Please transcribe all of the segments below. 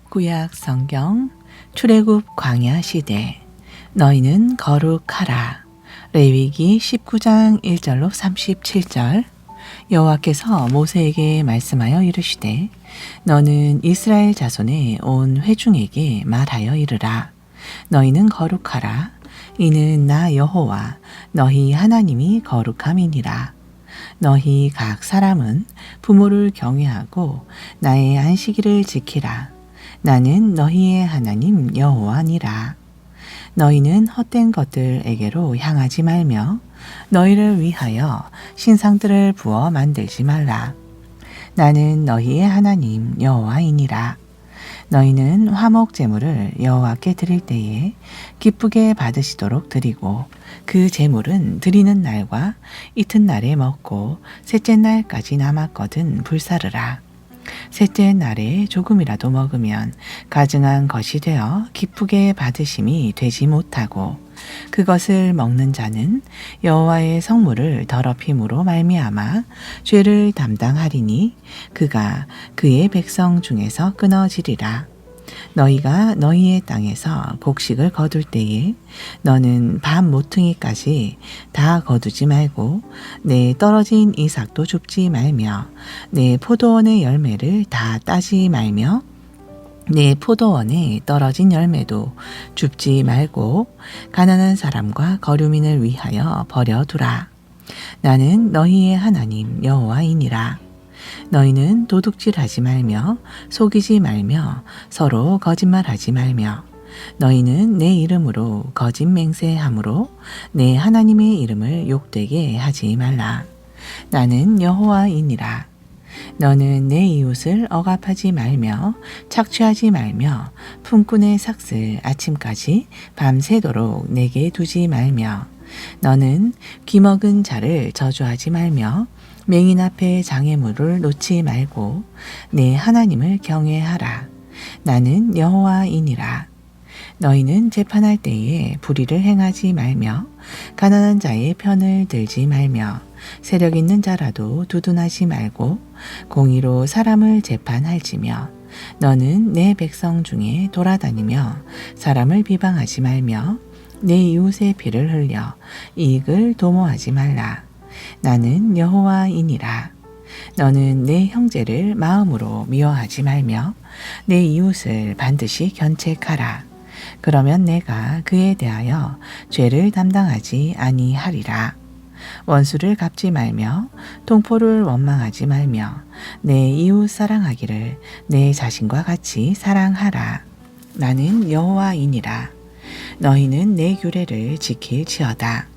구약 성경 출애굽 광야 시대 너희는 거룩하라. 레위기 19장 1절로 37절. 여호와께서 모세에게 말씀하여 이르시되 너는 이스라엘 자손의 온 회중에게 말하여 이르라. 너희는 거룩하라. 이는 나 여호와 너희 하나님이 거룩함이니라. 너희 각 사람은 부모를 경외하고 나의 안식일을 지키라. 나는 너희의 하나님 여호와니라. 너희는 헛된 것들에게로 향하지 말며 너희를 위하여 신상들을 부어 만들지 말라. 나는 너희의 하나님 여호와이니라. 너희는 화목 제물을 여호와께 드릴 때에 기쁘게 받으시도록 드리고 그 제물은 드리는 날과 이튿날에 먹고 셋째 날까지 남았거든 불사르라. 셋째 날에 조금이라도 먹으면 가증한 것이 되어 기쁘게 받으심이 되지 못하고 그것을 먹는 자는 여호와의 성물을 더럽힘으로 말미암아 죄를 담당하리니 그가 그의 백성 중에서 끊어지리라. 너희가 너희의 땅에서 곡식을 거둘 때에 너는 밤 모퉁이까지 다 거두지 말고 내 떨어진 이삭도 줍지 말며 내 포도원의 열매를 다 따지 말며 내 포도원에 떨어진 열매도 줍지 말고 가난한 사람과 거류민을 위하여 버려두라. 나는 너희의 하나님 여호와이니라. 너희는 도둑질하지 말며 속이지 말며 서로 거짓말하지 말며 너희는 내 이름으로 거짓 맹세함으로 내 하나님의 이름을 욕되게 하지 말라. 나는 여호와이니라. 너는 내 이웃을 억압하지 말며 착취하지 말며 품꾼의 삭슬 아침까지 밤새도록 내게 두지 말며 너는 귀먹은 자를 저주하지 말며 맹인 앞에 장애물을 놓지 말고 내 하나님을 경외하라. 나는 여호와이니라. 너희는 재판할 때에 불의를 행하지 말며 가난한 자의 편을 들지 말며 세력 있는 자라도 두둔하지 말고 공의로 사람을 재판할지며 너는 내 백성 중에 돌아다니며 사람을 비방하지 말며 내 이웃의 피를 흘려 이익을 도모하지 말라. 나는 여호와이니라. 너는 내 형제를 마음으로 미워하지 말며 내 이웃을 반드시 견책하라. 그러면 내가 그에 대하여 죄를 담당하지 아니하리라. 원수를 갚지 말며 동포를 원망하지 말며 내 이웃 사랑하기를 내 자신과 같이 사랑하라. 나는 여호와이니라. 너희는 내 규례를 지킬지어다.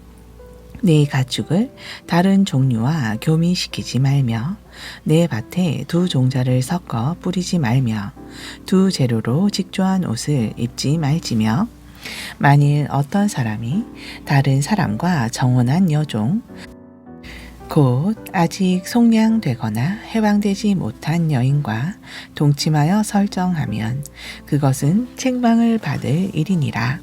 내 가축을 다른 종류와 교미시키지 말며 내 밭에 두 종자를 섞어 뿌리지 말며 두 재료로 직조한 옷을 입지 말지며 만일 어떤 사람이 다른 사람과 정혼한 여종 곧 아직 속량되거나 해방되지 못한 여인과 동침하여 설정하면 그것은 책망을 받을 일이니라.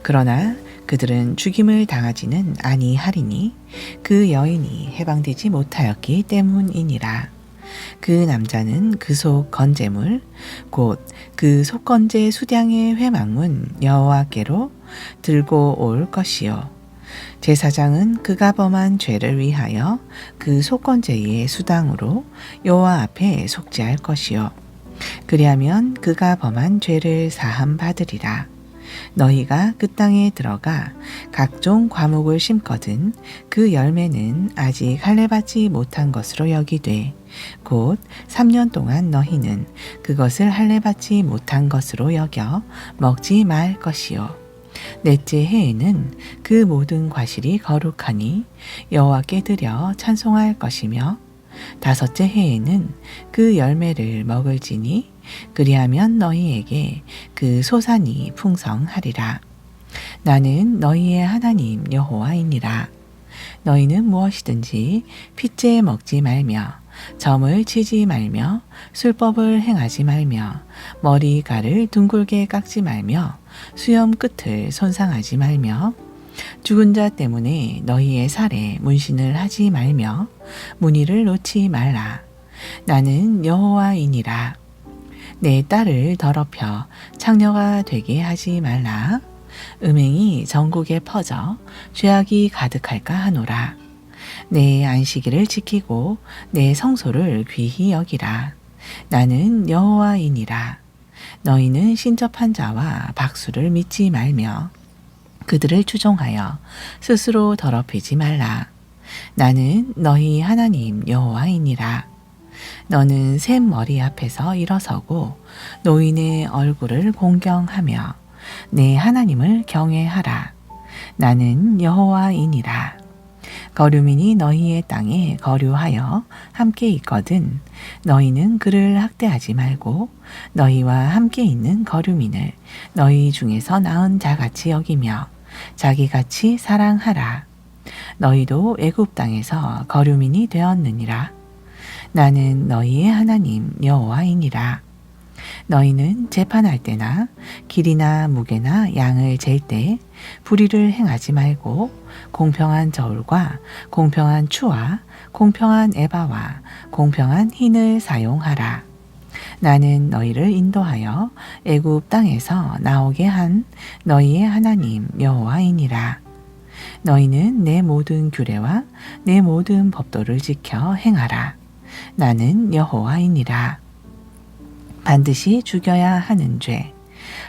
그러나 그들은 죽임을 당하지는 아니하리니 그 여인이 해방되지 못하였기 때문이니라. 그 남자는 그 속 건제물 곧 그 속 건제 수량의 회막문 여호와께로 들고 올 것이요 제사장은 그가 범한 죄를 위하여 그 속 건제의 수당으로 여호와 앞에 속죄할 것이요 그리하면 그가 범한 죄를 사함 받으리라. 너희가 그 땅에 들어가 각종 과목을 심거든 그 열매는 아직 할례받지 못한 것으로 여기되 곧 3년 동안 너희는 그것을 할례받지 못한 것으로 여겨 먹지 말 것이요 넷째 해에는 그 모든 과실이 거룩하니 여호와께 드려 찬송할 것이며 다섯째 해에는 그 열매를 먹을지니 그리하면 너희에게 그 소산이 풍성하리라. 나는 너희의 하나님 여호와이니라. 너희는 무엇이든지 핏째 먹지 말며 점을 치지 말며 술법을 행하지 말며 머리가를 둥글게 깎지 말며 수염 끝을 손상하지 말며 죽은 자 때문에 너희의 살에 문신을 하지 말며 무늬를 놓지 말라. 나는 여호와이니라. 내 딸을 더럽혀 창녀가 되게 하지 말라. 음행이 전국에 퍼져 죄악이 가득할까 하노라. 내 안식일을 지키고 내 성소를 귀히 여기라. 나는 여호와이니라. 너희는 신접한 자와 박수를 믿지 말며 그들을 추종하여 스스로 더럽히지 말라. 나는 너희 하나님 여호와이니라. 너는 샘 머리 앞에서 일어서고 노인의 얼굴을 공경하며 내 하나님을 경외하라. 나는 여호와이니라. 거류민이 너희의 땅에 거류하여 함께 있거든 너희는 그를 학대하지 말고 너희와 함께 있는 거류민을 너희 중에서 낳은 자같이 여기며 자기같이 사랑하라. 너희도 애굽 땅에서 거류민이 되었느니라. 나는 너희의 하나님 여호와이니라. 너희는 재판할 때나 길이나 무게나 양을 잴 때 불의를 행하지 말고 공평한 저울과 공평한 추와 공평한 에바와 공평한 흰을 사용하라. 나는 너희를 인도하여 애굽 땅에서 나오게 한 너희의 하나님 여호와이니라. 너희는 내 모든 규례와 내 모든 법도를 지켜 행하라. 나는 여호와이니라. 반드시 죽여야 하는 죄.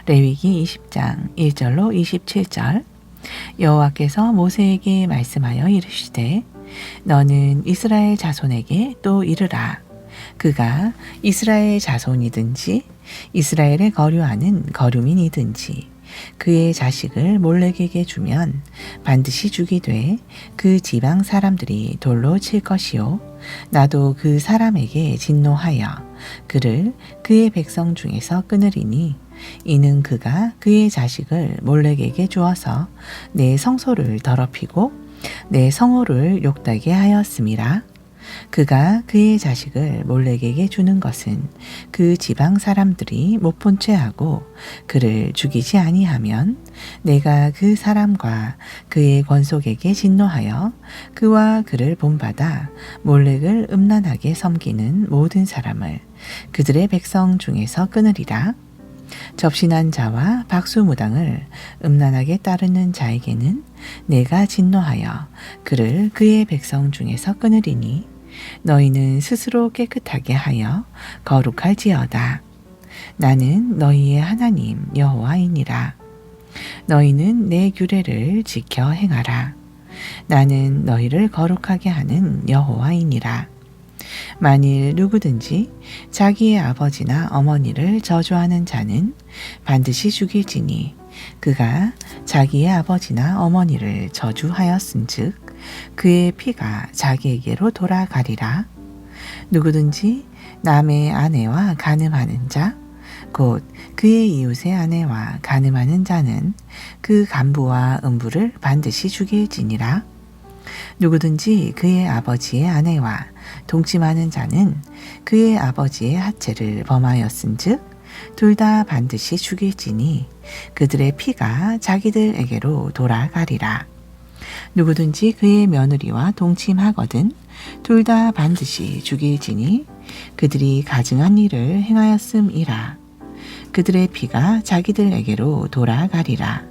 레위기 20장 1절로 27절. 여호와께서 모세에게 말씀하여 이르시되 너는 이스라엘 자손에게 또 이르라. 그가 이스라엘 자손이든지 이스라엘에 거류하는 거류민이든지 그의 자식을 몰렉에게 주면 반드시 죽이되 그 지방 사람들이 돌로 칠 것이요 나도 그 사람에게 진노하여 그를 그의 백성 중에서 끊으리니 이는 그가 그의 자식을 몰렉에게 주어서 내 성소를 더럽히고 내 성호를 욕되게 하였음이라. 그가 그의 자식을 몰렉에게 주는 것은 그 지방 사람들이 못 본 채 하고 그를 죽이지 아니하면 내가 그 사람과 그의 권속에게 진노하여 그와 그를 본받아 몰렉을 음란하게 섬기는 모든 사람을 그들의 백성 중에서 끊으리라. 접신한 자와 박수무당을 음란하게 따르는 자에게는 내가 진노하여 그를 그의 백성 중에서 끊으리니 너희는 스스로 깨끗하게 하여 거룩할지어다. 나는 너희의 하나님 여호와이니라. 너희는 내 규례를 지켜 행하라. 나는 너희를 거룩하게 하는 여호와이니라. 만일 누구든지 자기의 아버지나 어머니를 저주하는 자는 반드시 죽일지니 그가 자기의 아버지나 어머니를 저주하였은즉 그의 피가 자기에게로 돌아가리라. 누구든지 남의 아내와 간음하는 자, 곧 그의 이웃의 아내와 간음하는 자는 그 간부와 음부를 반드시 죽일지니라. 누구든지 그의 아버지의 아내와 동침하는 자는 그의 아버지의 하체를 범하였은즉 둘 다 반드시 죽일지니 그들의 피가 자기들에게로 돌아가리라. 누구든지 그의 며느리와 동침하거든 둘 다 반드시 죽일지니 그들이 가증한 일을 행하였음이라. 그들의 피가 자기들에게로 돌아가리라.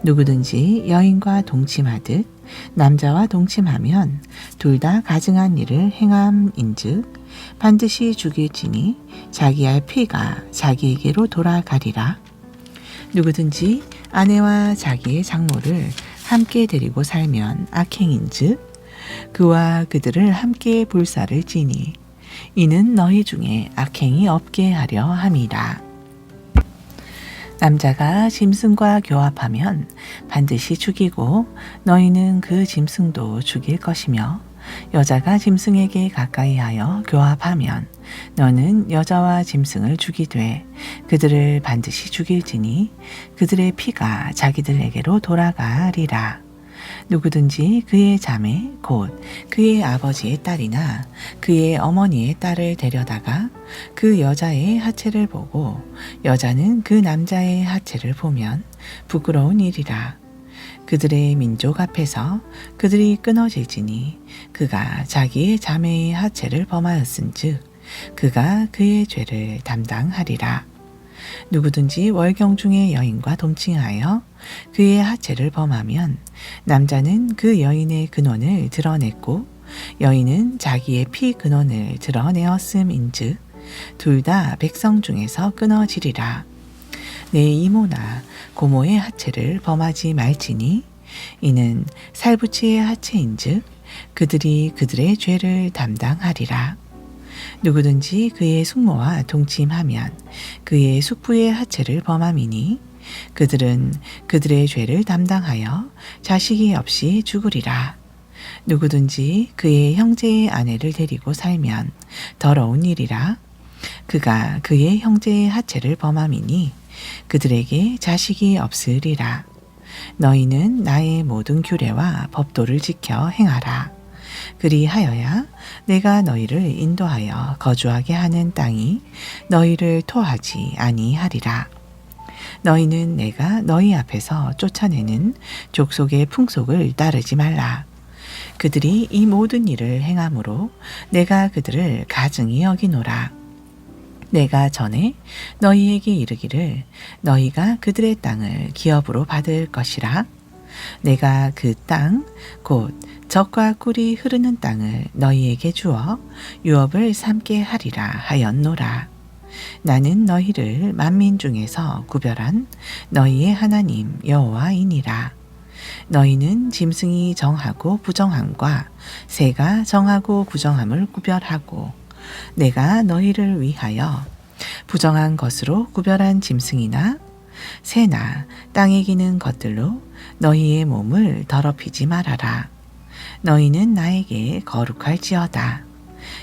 누구든지 여인과 동침하듯 남자와 동침하면 둘 다 가증한 일을 행함인즉 반드시 죽일지니 자기의 피가 자기에게로 돌아가리라. 누구든지 아내와 자기의 장모를 함께 데리고 살면 악행인즉 그와 그들을 함께 불사를 지니 이는 너희 중에 악행이 없게 하려 함이라. 남자가 짐승과 교합하면 반드시 죽이고 너희는 그 짐승도 죽일 것이며 여자가 짐승에게 가까이하여 교합하면 너는 여자와 짐승을 죽이되 그들을 반드시 죽일지니 그들의 피가 자기들에게로 돌아가리라. 누구든지 그의 자매 곧 그의 아버지의 딸이나 그의 어머니의 딸을 데려다가 그 여자의 하체를 보고 여자는 그 남자의 하체를 보면 부끄러운 일이라. 그들의 민족 앞에서 그들이 끊어질지니 그가 자기의 자매의 하체를 범하였은즉 그가 그의 죄를 담당하리라. 누구든지 월경 중에 여인과 동침하여 그의 하체를 범하면 남자는 그 여인의 근원을 드러냈고 여인은 자기의 피 근원을 드러내었음인즉 둘 다 백성 중에서 끊어지리라. 내 이모나 고모의 하체를 범하지 말지니 이는 살부치의 하체인즉 그들이 그들의 죄를 담당하리라. 누구든지 그의 숙모와 동침하면 그의 숙부의 하체를 범함이니 그들은 그들의 죄를 담당하여 자식이 없이 죽으리라. 누구든지 그의 형제의 아내를 데리고 살면 더러운 일이라. 그가 그의 형제의 하체를 범함이니 그들에게 자식이 없으리라. 너희는 나의 모든 규례와 법도를 지켜 행하라. 그리하여야 내가 너희를 인도하여 거주하게 하는 땅이 너희를 토하지 아니하리라. 너희는 내가 너희 앞에서 쫓아내는 족속의 풍속을 따르지 말라. 그들이 이 모든 일을 행함으로 내가 그들을 가증히 여기노라. 내가 전에 너희에게 이르기를 너희가 그들의 땅을 기업으로 받을 것이라. 내가 그 땅 곧 젖과 꿀이 흐르는 땅을 너희에게 주어 유업을 삼게 하리라 하였노라. 나는 너희를 만민 중에서 구별한 너희의 하나님 여호와이니라. 너희는 짐승이 정하고 부정함과 새가 정하고 부정함을 구별하고 내가 너희를 위하여 부정한 것으로 구별한 짐승이나 새나 땅에 기는 것들로 너희의 몸을 더럽히지 말아라. 너희는 나에게 거룩할지어다.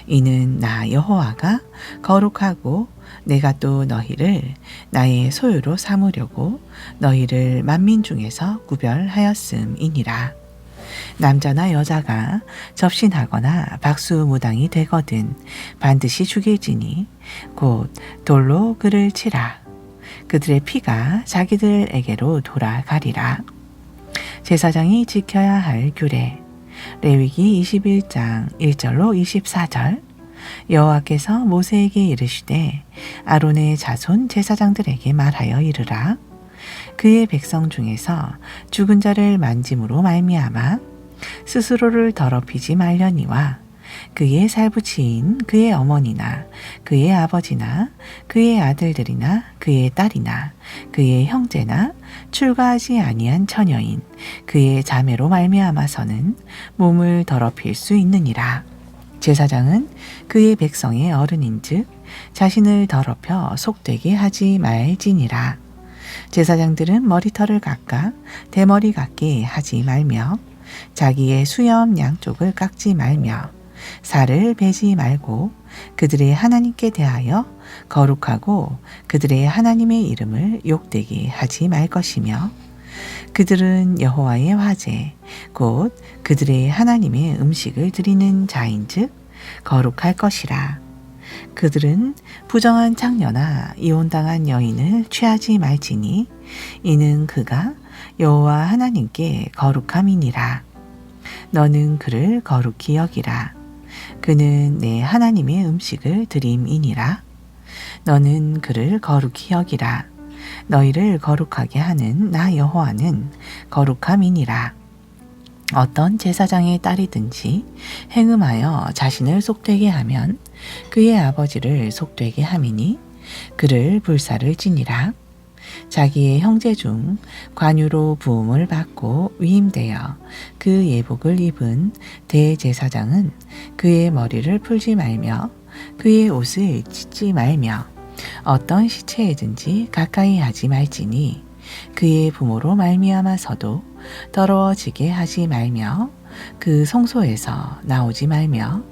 이는 나 여호와가 거룩하고 내가 또 너희를 나의 소유로 삼으려고 너희를 만민 중에서 구별하였음이니라. 남자나 여자가 접신하거나 박수무당이 되거든 반드시 죽일지니 곧 돌로 그를 치라. 그들의 피가 자기들에게로 돌아가리라. 제사장이 지켜야 할 규례. 레위기 21장 1절로 24절. 여호와께서 모세에게 이르시되 아론의 자손 제사장들에게 말하여 이르라. 그의 백성 중에서 죽은 자를 만짐으로 말미암아 스스로를 더럽히지 말려니와 그의 살부치인 그의 어머니나 그의 아버지나 그의 아들들이나 그의 딸이나 그의 형제나 출가하지 아니한 처녀인 그의 자매로 말미암아서는 몸을 더럽힐 수 있느니라. 제사장은 그의 백성의 어른인즉 자신을 더럽혀 속되게 하지 말지니라. 제사장들은 머리털을 깎아 대머리 같게 하지 말며 자기의 수염 양쪽을 깎지 말며 살을 베지 말고 그들의 하나님께 대하여 거룩하고 그들의 하나님의 이름을 욕되게 하지 말 것이며 그들은 여호와의 화제 곧 그들의 하나님의 음식을 드리는 자인즉 거룩할 것이라. 그들은 부정한 창녀나 이혼당한 여인을 취하지 말지니 이는 그가 여호와 하나님께 거룩함이니라. 너는 그를 거룩히 여기라. 그는 내 하나님의 음식을 드림이니라. 너는 그를 거룩히 여기라. 너희를 거룩하게 하는 나 여호와는 거룩함이니라. 어떤 제사장의 딸이든지 행음하여 자신을 속되게 하면 그의 아버지를 속되게 함이니 그를 불사를 지니라. 자기의 형제 중 관유로 부음을 받고 위임되어 그 예복을 입은 대제사장은 그의 머리를 풀지 말며 그의 옷을 찢지 말며 어떤 시체에든지 가까이 하지 말지니 그의 부모로 말미암아서도 더러워지게 하지 말며 그 성소에서 나오지 말며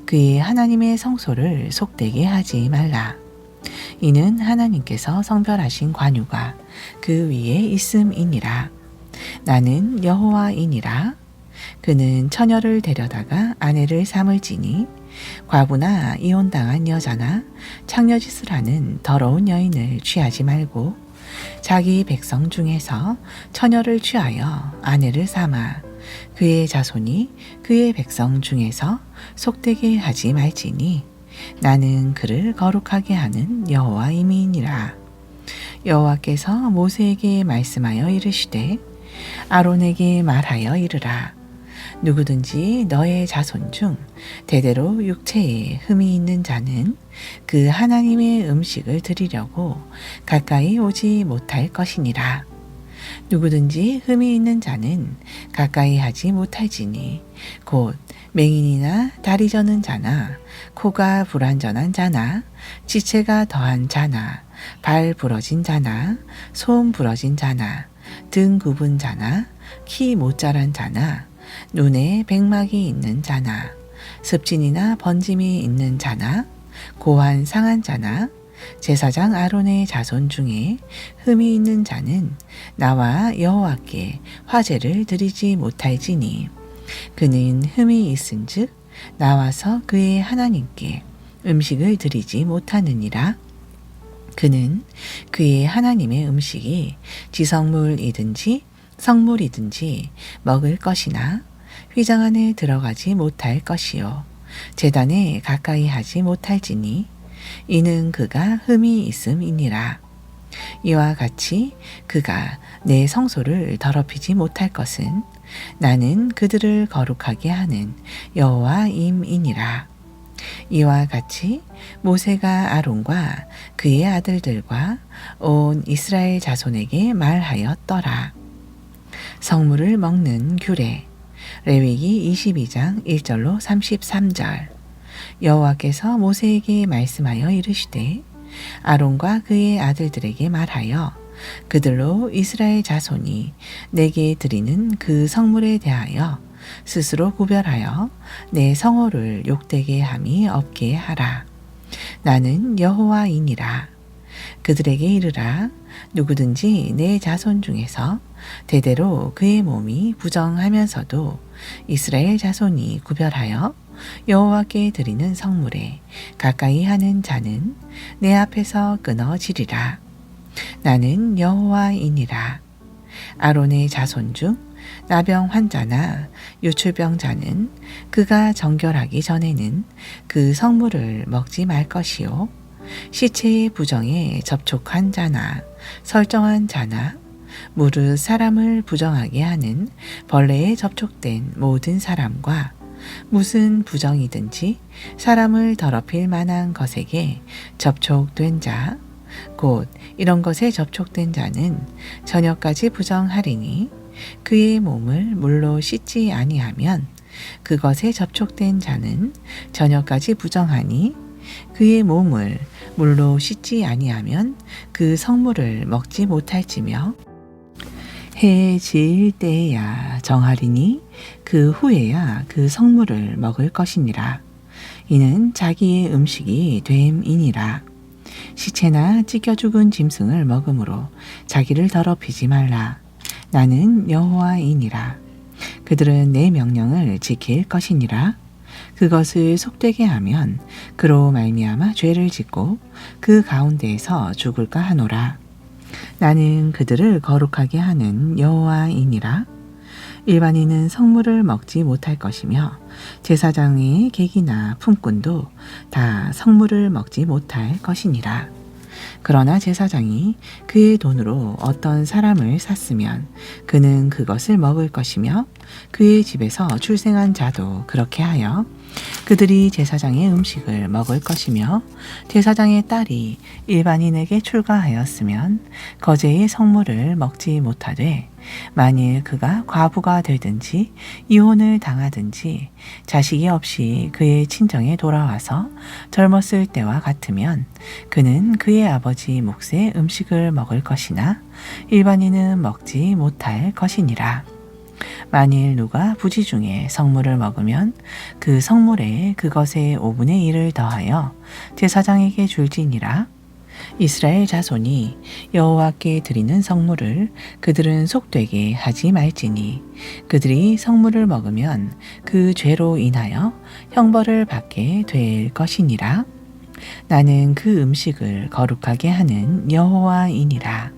그의 하나님의 성소를 속되게 하지 말라. 이는 하나님께서 성별하신 관유가 그 위에 있음이니라. 나는 여호와이니라. 그는 처녀를 데려다가 아내를 삼을지니 과부나 이혼당한 여자나 창녀짓을 하는 더러운 여인을 취하지 말고 자기 백성 중에서 처녀를 취하여 아내를 삼아 그의 자손이 그의 백성 중에서 속되게 하지 말지니 나는 그를 거룩하게 하는 여호와임이니라. 여호와께서 모세에게 말씀하여 이르시되 아론에게 말하여 이르라. 누구든지 너의 자손 중 대대로 육체에 흠이 있는 자는 그 하나님의 음식을 드리려고 가까이 오지 못할 것이니라. 누구든지 흠이 있는 자는 가까이 하지 못할지니 곧 맹인이나 다리 저는 자나 코가 불완전한 자나 지체가 더한 자나 발 부러진 자나 손 부러진 자나 등 굽은 자나 키 못 자란 자나 눈에 백막이 있는 자나 습진이나 번짐이 있는 자나 고환 상한 자나 제사장 아론의 자손 중에 흠이 있는 자는 나와 여호와께 화제를 드리지 못할지니 그는 흠이 있은즉 나와서 그의 하나님께 음식을 드리지 못하느니라. 그는 그의 하나님의 음식이 지성물이든지 성물이든지 먹을 것이나 휘장 안에 들어가지 못할 것이요 제단에 가까이 하지 못할지니 이는 그가 흠이 있음이니라. 이와 같이 그가 내 성소를 더럽히지 못할 것은 나는 그들을 거룩하게 하는 여호와임이니라. 이와 같이 모세가 아론과 그의 아들들과 온 이스라엘 자손에게 말하였더라. 성물을 먹는 규례. 레위기 22장 1절로 33절. 여호와께서 모세에게 말씀하여 이르시되 아론과 그의 아들들에게 말하여 그들로 이스라엘 자손이 내게 드리는 그 성물에 대하여 스스로 구별하여 내 성호를 욕되게 함이 없게 하라. 나는 여호와이니라. 그들에게 이르라. 누구든지 내 자손 중에서 대대로 그의 몸이 부정하면서도 이스라엘 자손이 구별하여 여호와께 드리는 성물에 가까이 하는 자는 내 앞에서 끊어지리라. 나는 여호와이니라. 아론의 자손 중 나병 환자나 유출병자는 그가 정결하기 전에는 그 성물을 먹지 말 것이요 시체의 부정에 접촉한 자나 설정한 자나 무릇 사람을 부정하게 하는 벌레에 접촉된 모든 사람과 무슨 부정이든지 사람을 더럽힐 만한 것에게 접촉된 자, 곧 이런 것에 접촉된 자는 저녁까지 부정하리니 그의 몸을 물로 씻지 아니하면 그것에 접촉된 자는 저녁까지 부정하니 그의 몸을 물로 씻지 아니하면 그 성물을 먹지 못할지며 해 질 때에야 정하리니 그 후에야 그 성물을 먹을 것이니라. 이는 자기의 음식이 됨이니라. 시체나 찢겨 죽은 짐승을 먹음으로 자기를 더럽히지 말라. 나는 여호와이니라. 그들은 내 명령을 지킬 것이니라. 그것을 속되게 하면 그로 말미암아 죄를 짓고 그 가운데에서 죽을까 하노라. 나는 그들을 거룩하게 하는 여호와이니라. 일반인은 성물을 먹지 못할 것이며 제사장의 객이나 품꾼도 다 성물을 먹지 못할 것이니라. 그러나 제사장이 그의 돈으로 어떤 사람을 샀으면 그는 그것을 먹을 것이며 그의 집에서 출생한 자도 그렇게 하여 그들이 제사장의 음식을 먹을 것이며 제사장의 딸이 일반인에게 출가하였으면 거제의 성물을 먹지 못하되 만일 그가 과부가 되든지 이혼을 당하든지 자식이 없이 그의 친정에 돌아와서 젊었을 때와 같으면 그는 그의 아버지 몫의 음식을 먹을 것이나 일반인은 먹지 못할 것이니라. 만일 누가 부지 중에 성물을 먹으면 그 성물에 그것의 5분의 1을 더하여 제사장에게 줄지니라. 이스라엘 자손이 여호와께 드리는 성물을 그들은 속되게 하지 말지니 그들이 성물을 먹으면 그 죄로 인하여 형벌을 받게 될 것이니라. 나는 그 음식을 거룩하게 하는 여호와이니라.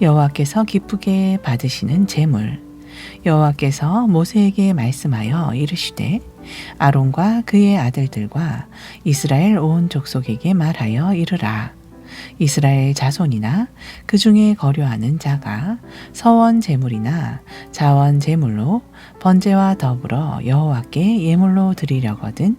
여호와께서 기쁘게 받으시는 제물. 여호와께서 모세에게 말씀하여 이르시되 아론과 그의 아들들과 이스라엘 온 족속에게 말하여 이르라. 이스라엘 자손이나 그 중에 거류하는 자가 서원 제물이나 자원 제물로 번제와 더불어 여호와께 예물로 드리려거든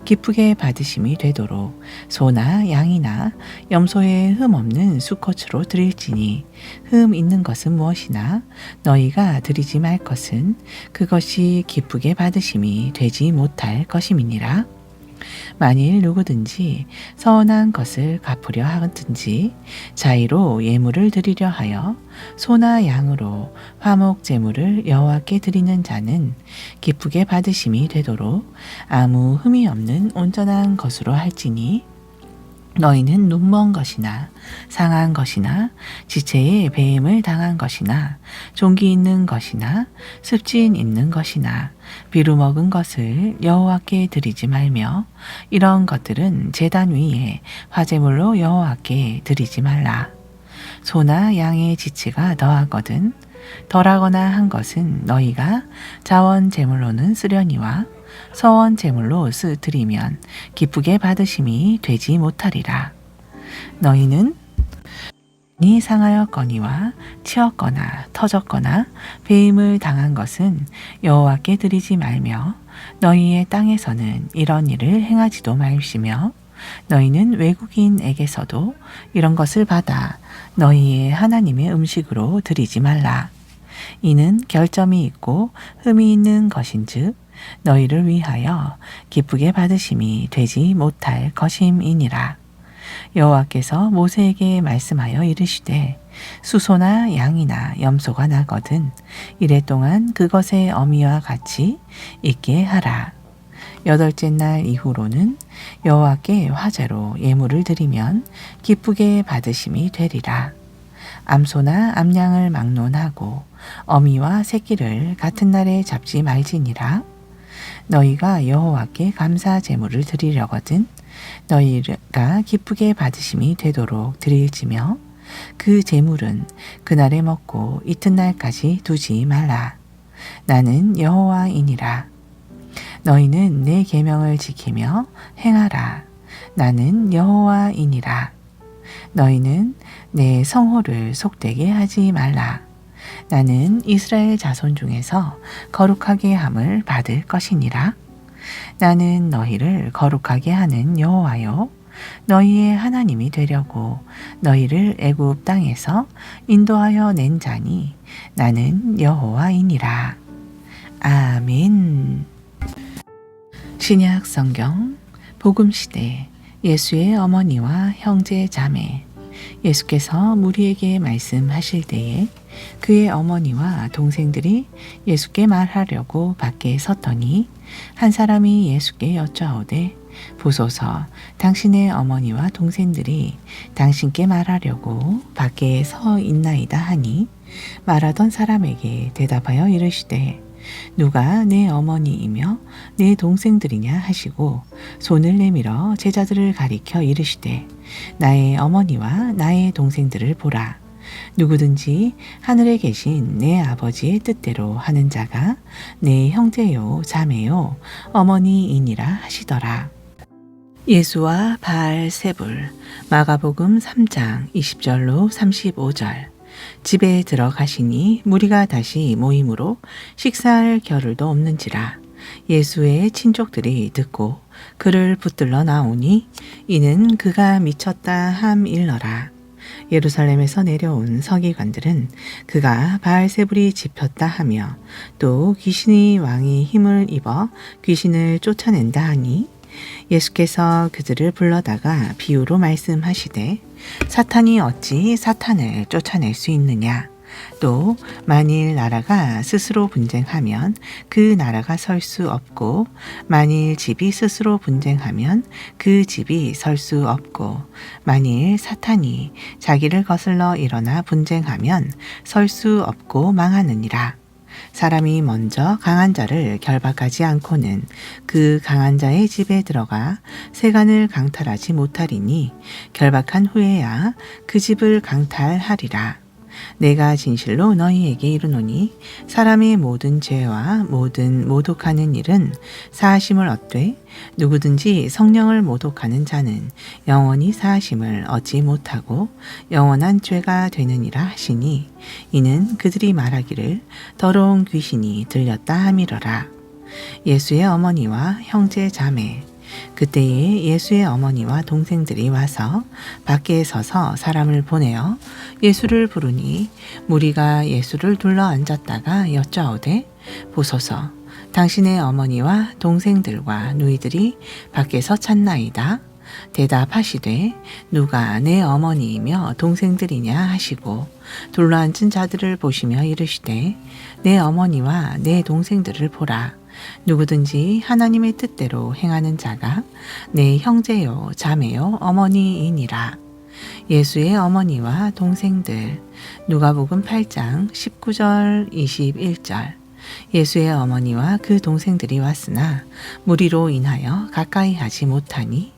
기쁘게 받으심이 되도록 소나 양이나 염소의 흠 없는 수코츠로 드릴지니 흠 있는 것은 무엇이나 너희가 드리지 말 것은 그것이 기쁘게 받으심이 되지 못할 것임이니라. 만일 누구든지 선한 것을 갚으려 하든지 자의로 예물을 드리려 하여 소나 양으로 화목 제물을 여호와께 드리는 자는 기쁘게 받으심이 되도록 아무 흠이 없는 온전한 것으로 할지니 너희는 눈먼 것이나 상한 것이나 지체에 배임을 당한 것이나 종기 있는 것이나 습진 있는 것이나 비루 먹은 것을 여호와께 드리지 말며 이런 것들은 제단 위에 화제물로 여호와께 드리지 말라. 소나 양의 지체가 더하거든 덜하거나 한 것은 너희가 자원 제물로는 쓰려니와 서원 제물로 드리면 기쁘게 받으심이 되지 못하리라. 너희는 이 상하였거니와 치었거나 터졌거나 배임을 당한 것은 여호와께 드리지 말며 너희의 땅에서는 이런 일을 행하지도 말시며 너희는 외국인에게서도 이런 것을 받아 너희의 하나님의 음식으로 드리지 말라. 이는 결점이 있고 흠이 있는 것인즉 너희를 위하여 기쁘게 받으심이 되지 못할 것임이니라. 여호와께서 모세에게 말씀하여 이르시되 수소나 양이나 염소가 나거든 이래 동안 그것의 어미와 같이 있게 하라. 여덟째 날 이후로는 여호와께 화제로 예물을 드리면 기쁘게 받으심이 되리라. 암소나 암양을 막론하고 어미와 새끼를 같은 날에 잡지 말지니라. 너희가 여호와께 감사 제물을 드리려거든 너희가 기쁘게 받으심이 되도록 드릴지며 그 제물은 그날에 먹고 이튿날까지 두지 말라. 나는 여호와이니라. 너희는 내 계명을 지키며 행하라. 나는 여호와이니라. 너희는 내 성호를 속되게 하지 말라. 나는 이스라엘 자손 중에서 거룩하게 함을 받을 것이니라. 나는 너희를 거룩하게 하는 여호와요 너희의 하나님이 되려고 너희를 애굽 땅에서 인도하여 낸 자니 나는 여호와이니라. 아멘. 신약 성경 복음시대 예수의 어머니와 형제 자매. 예수께서 무리에게 말씀하실 때에 그의 어머니와 동생들이 예수께 말하려고 밖에 섰더니 한 사람이 예수께 여짜오되 보소서 당신의 어머니와 동생들이 당신께 말하려고 밖에 서 있나이다 하니 말하던 사람에게 대답하여 이르시되 누가 내 어머니이며 내 동생들이냐 하시고 손을 내밀어 제자들을 가리켜 이르시되 나의 어머니와 나의 동생들을 보라. 누구든지 하늘에 계신 내 아버지의 뜻대로 하는 자가 내 형제요 자매요 어머니이니라 하시더라. 예수와 바알세불. 마가복음 3장 20절로 35절. 집에 들어가시니 무리가 다시 모임으로 식사할 겨를도 없는지라. 예수의 친족들이 듣고 그를 붙들러 나오니 이는 그가 미쳤다 함일러라. 예루살렘에서 내려온 서기관들은 그가 바알세불이 집혔다 하며 또 귀신이 왕의 힘을 입어 귀신을 쫓아낸다 하니 예수께서 그들을 불러다가 비유로 말씀하시되 사탄이 어찌 사탄을 쫓아낼 수 있느냐. 또 만일 나라가 스스로 분쟁하면 그 나라가 설 수 없고 만일 집이 스스로 분쟁하면 그 집이 설 수 없고 만일 사탄이 자기를 거슬러 일어나 분쟁하면 설 수 없고 망하느니라. 사람이 먼저 강한 자를 결박하지 않고는 그 강한 자의 집에 들어가 세간을 강탈하지 못하리니 결박한 후에야 그 집을 강탈하리라. 내가 진실로 너희에게 이르노니 사람의 모든 죄와 모든 모독하는 일은 사하심을 얻되 누구든지 성령을 모독하는 자는 영원히 사하심을 얻지 못하고 영원한 죄가 되느니라 하시니 이는 그들이 말하기를 더러운 귀신이 들렸다 함이러라. 예수의 어머니와 형제 자매. 그때에 예수의 어머니와 동생들이 와서 밖에 서서 사람을 보내어 예수를 부르니 무리가 예수를 둘러 앉았다가 여짜오되 보소서 당신의 어머니와 동생들과 누이들이 밖에서 찾나이다. 대답하시되 누가 내 어머니이며 동생들이냐 하시고 둘러앉은 자들을 보시며 이르시되 내 어머니와 내 동생들을 보라. 누구든지 하나님의 뜻대로 행하는 자가 내 형제요 자매요 어머니이니라. 예수의 어머니와 동생들. 누가복음 8장 19절 21절. 예수의 어머니와 그 동생들이 왔으나 무리로 인하여 가까이 하지 못하니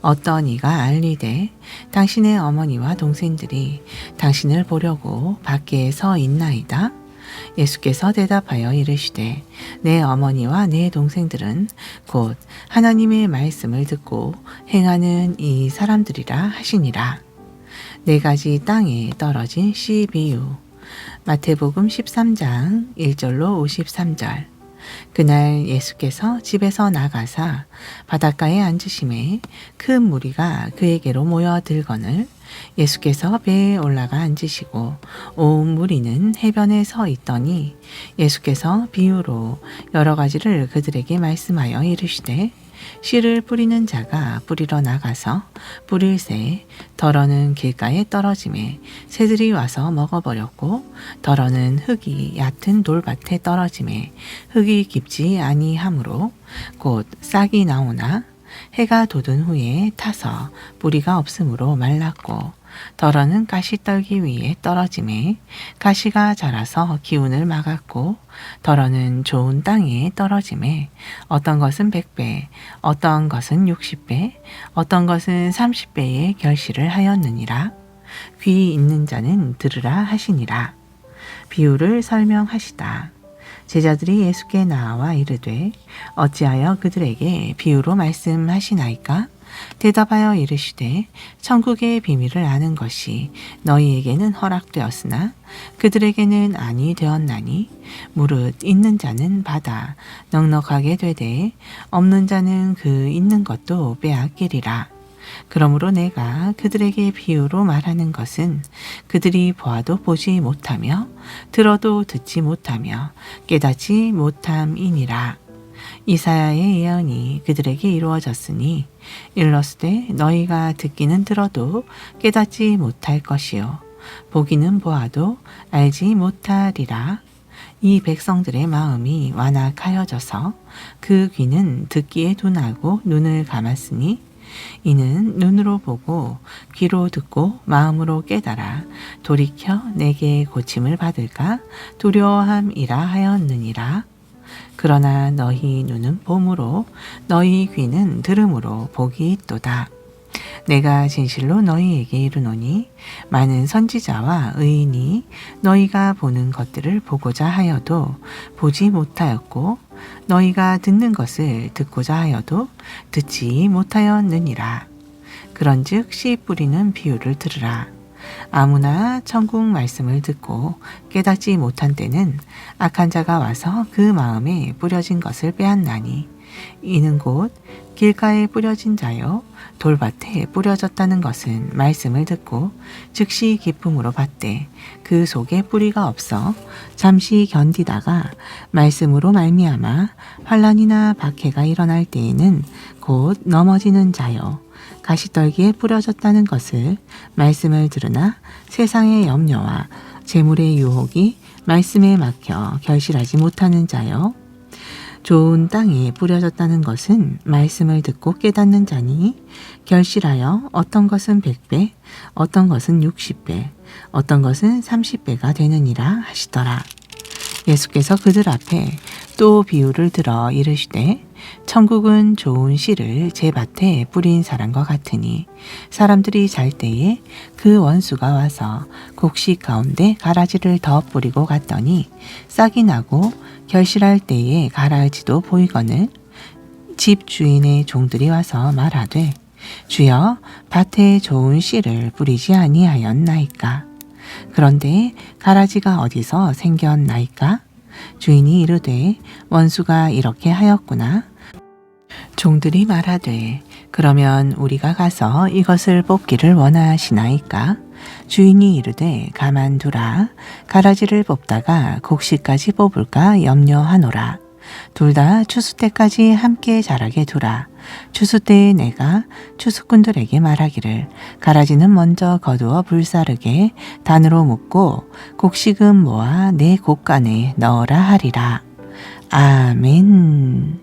어떤 이가 알리되 당신의 어머니와 동생들이 당신을 보려고 밖에 서 있나이다. 예수께서 대답하여 이르시되 내 어머니와 내 동생들은 곧 하나님의 말씀을 듣고 행하는 이 사람들이라 하시니라. 4가지 땅에 떨어진 씨 비유. 마태복음 13장 1절로 53절. 그날 예수께서 집에서 나가사 바닷가에 앉으심에 큰 무리가 그에게로 모여들거늘 예수께서 배에 올라가 앉으시고 온 무리는 해변에 서 있더니 예수께서 비유로 여러 가지를 그들에게 말씀하여 이르시되 씨를 뿌리는 자가 뿌리러 나가서 뿌릴새 덜어는 길가에 떨어짐에 새들이 와서 먹어버렸고 덜어는 흙이 얕은 돌밭에 떨어짐에 흙이 깊지 아니하므로 곧 싹이 나오나 해가 돋은 후에 타서 뿌리가 없으므로 말랐고 덜어는 가시떨기 위에 떨어짐에 가시가 자라서 기운을 막았고 덜어는 좋은 땅에 떨어짐에 어떤 것은 100배 어떤 것은 60배 어떤 것은 30배의 결실을 하였느니라. 귀 있는 자는 들으라 하시니라. 비유를 설명하시다. 제자들이 예수께 나와 이르되 어찌하여 그들에게 비유로 말씀하시나이까? 대답하여 이르시되 천국의 비밀을 아는 것이 너희에게는 허락되었으나 그들에게는 아니 되었나니 무릇 있는 자는 받아 넉넉하게 되되 없는 자는 그 있는 것도 빼앗기리라. 그러므로 내가 그들에게 비유로 말하는 것은 그들이 보아도 보지 못하며 들어도 듣지 못하며 깨닫지 못함이니라. 이사야의 예언이 그들에게 이루어졌으니 일러스되 너희가 듣기는 들어도 깨닫지 못할 것이요 보기는 보아도 알지 못하리라. 이 백성들의 마음이 완악하여져서 그 귀는 듣기에 둔하고 눈을 감았으니 이는 눈으로 보고 귀로 듣고 마음으로 깨달아 돌이켜 내게 고침을 받을까 두려워함이라 하였느니라. 그러나 너희 눈은 봄으로 너희 귀는 들음으로 복이 있도다. 내가 진실로 너희에게 이르노니 많은 선지자와 의인이 너희가 보는 것들을 보고자 하여도 보지 못하였고 너희가 듣는 것을 듣고자 하여도 듣지 못하였느니라. 그런즉 씨 뿌리는 비유를 들으라. 아무나 천국 말씀을 듣고 깨닫지 못한 때는 악한 자가 와서 그 마음에 뿌려진 것을 빼앗나니 이는 곧 길가에 뿌려진 자요 돌밭에 뿌려졌다는 것은 말씀을 듣고 즉시 기쁨으로 받되 그 속에 뿌리가 없어 잠시 견디다가 말씀으로 말미암아 환난이나 박해가 일어날 때에는 곧 넘어지는 자요 가시떨기에 뿌려졌다는 것을 말씀을 들으나 세상의 염려와 재물의 유혹이 말씀에 막혀 결실하지 못하는 자요 좋은 땅에 뿌려졌다는 것은 말씀을 듣고 깨닫는 자니 결실하여 어떤 것은 100배 어떤 것은 60배 어떤 것은 30배가 되느니라 하시더라. 예수께서 그들 앞에 또 비유를 들어 이르시되 천국은 좋은 씨를 제 밭에 뿌린 사람과 같으니 사람들이 잘 때에 그 원수가 와서 곡식 가운데 가라지를 더 뿌리고 갔더니 싹이 나고 결실할 때에 가라지도 보이거늘 집 주인의 종들이 와서 말하되 주여 밭에 좋은 씨를 뿌리지 아니하였나이까. 그런데 가라지가 어디서 생겼나이까? 주인이 이르되 원수가 이렇게 하였구나. 종들이 말하되 그러면 우리가 가서 이것을 뽑기를 원하시나이까? 주인이 이르되 가만두라. 가라지를 뽑다가 곡식까지 뽑을까 염려하노라. 둘 다 추수 때까지 함께 자라게 두라. 추수 때에 내가 추수꾼들에게 말하기를 가라지는 먼저 거두어 불사르게 단으로 묶고 곡식은 모아 내 곡간에 넣으라 하리라. 아멘.